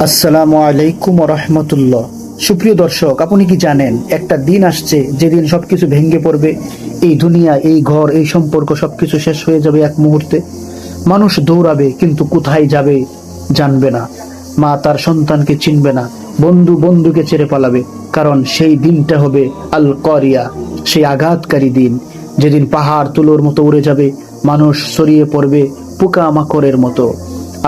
আসসালামু আলাইকুম রহমতুল্লাহ। সুপ্রিয় দর্শক, আপনি কি জানেন একটা দিন আসছে যেদিন সবকিছু ভেঙে পড়বে? এই দুনিয়া, এই ঘর, এই সম্পর্ক সবকিছু শেষ হয়ে যাবে এক মুহূর্তে। মানুষ দৌড়াবে কিন্তু কোথায় যাবে জানবে না। মা তার সন্তানকে চিনবে না, বন্ধু বন্ধুকে ছেড়ে পালাবে। কারণ সেই দিনটা হবে আল করিয়া, সেই আঘাতকারী দিন, যেদিন পাহাড় তুলোর মতো উড়ে যাবে, মানুষ ছড়িয়ে পড়বে পোকামাকড়ের মতো।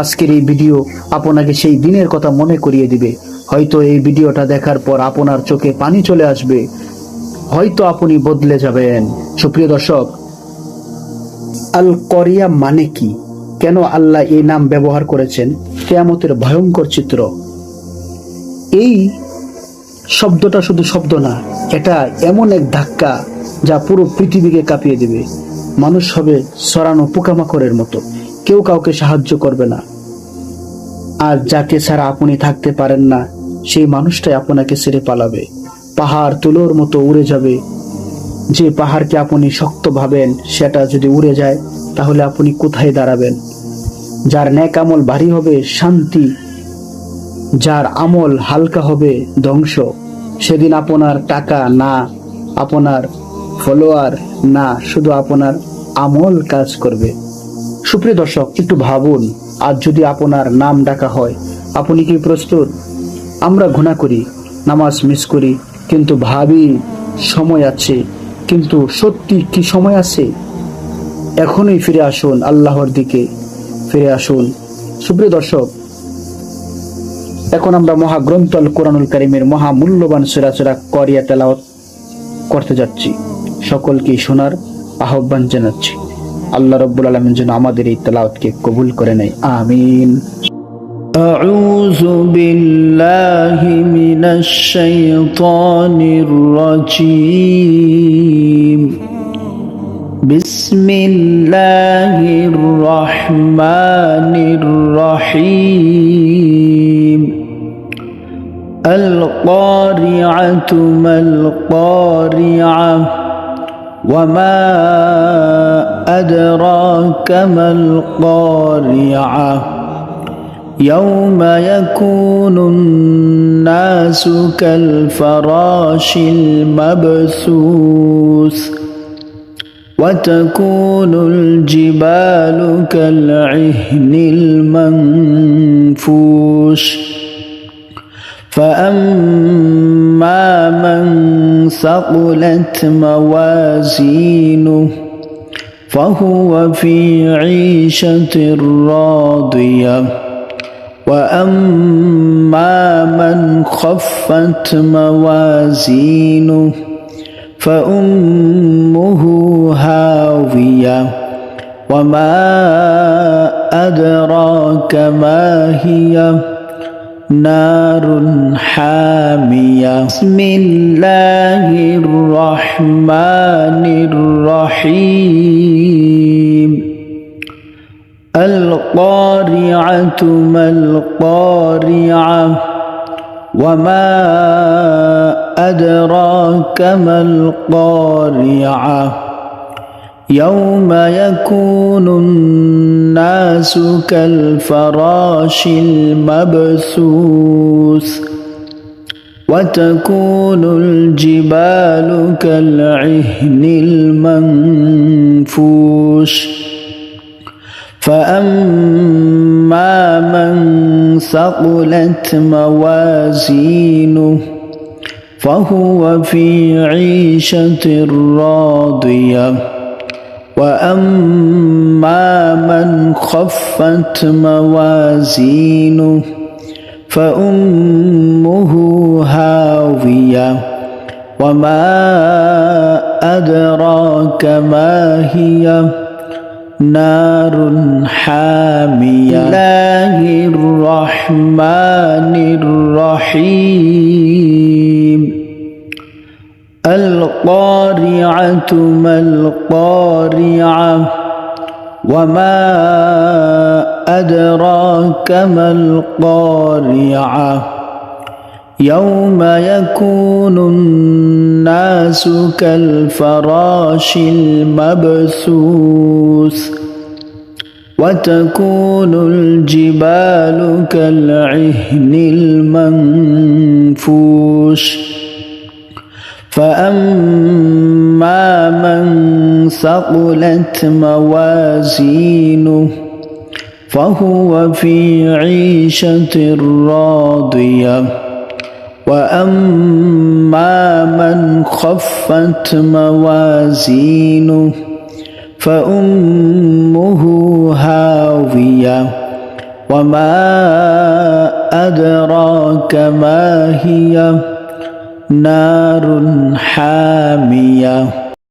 আজকের এই ভিডিও আপনাকে সেই দিনের কথা মনে করিয়ে দিবে। হয়তো এই ভিডিওটা দেখার পর আপনার চোখে পানি চলে আসবে, হয়তো আপনি বদলে যাবেন। সুপ্রিয় দর্শক, আল করিয়া মানে কি, কেন আল্লাহ এই নাম ব্যবহার করেছেন? কিয়ামতের ভয়ঙ্কর চিত্র। এই শব্দটা শুধু শব্দ না, এটা এমন এক ধাক্কা যা পুরো পৃথিবীকে কাঁপিয়ে দিবে। মানুষ হবে ছড়ানো পোকামাকড়ের মতো, কেউ কাউকে সাহায্য করবে না। আর যাকে ছাড়া আপনি থাকতে পারেন না, সেই মানুষটাই আপনাকে ছেড়ে পালাবে। পাহাড় তুলোর মতো উড়ে যাবে। যে পাহাড়কে আপনি শক্ত ভাবেন, সেটা যদি উড়ে যায় তাহলে আপনি কোথায় দাঁড়াবেন? যার নেক আমল ভারী হবে শান্তি, যার আমল হালকা হবে ধ্বংস। সেদিন আপনার টাকা না, আপনার ফলোয়ার না, শুধু আপনার আমল কাজ করবে। সুপ্রিয় দর্শক, একটু ভাবুন, আজ যদি আপনার নাম ডাকা হয়, আপনি কি প্রস্তুত? আমরা গুনাহ করি, নামাজ মিস করি, কিন্তু ভাবি সময় আছে। কিন্তু সত্যি কি সময় আছে? এখনই ফিরে আসুন, আল্লাহর দিকে ফিরে আসুন। সুপ্রিয় দর্শক, এখন আমরা মহাগ্রন্থ আল কোরআনুল কারীমের মহামূল্যবান সূরা করিয়া তেলাওয়াত করতে যাচ্ছি। সকলকে শোনার আহ্বান জানাচ্ছি। আল্লাহ রাব্বুল আলামিন যেন আমাদের এই তেলাওয়াতকে কবুল করে নেয়, আমিন। আউযু বিল্লাহি মিনাশ শাইতানির রাজীম। বিসমিল্লাহির রহমানির রহিম। আল কারিআতু মাল কারিআহ وما أدراك ما القارعة يوم يكون الناس كالفراش المبثوث وتكون الجبال كالعهن المنفوش فأما من ثقلت موازينه فهو في عيشة راضية وأما من خفت موازينه فأمه هاوية وما أدراك ما هي نار حامية بسم الله الرحمن الرحيم. القارعة ما القارعة وما أدراك ما القارعة يوم يكون الناس كالفراش المبثوث وتكون الجبال كالعهن المنفوش فأما من ثقلت موازينه فهو في عيشة راضية وأما من خفت موازينه فأمه هاوية وما أدراك ما هي نار حامية الله الرحمن الرحيم. القارعة ما القارعة وما أدراك ما القارعة يوم يكون الناس كالفراش المبثوث وتكون الجبال كالعهن المنفوش فأما من ثقلت موازينه فهو في عيشة راضية وأما من خفت موازينه فأمه هاوية وما أدراك ما هي نار حامية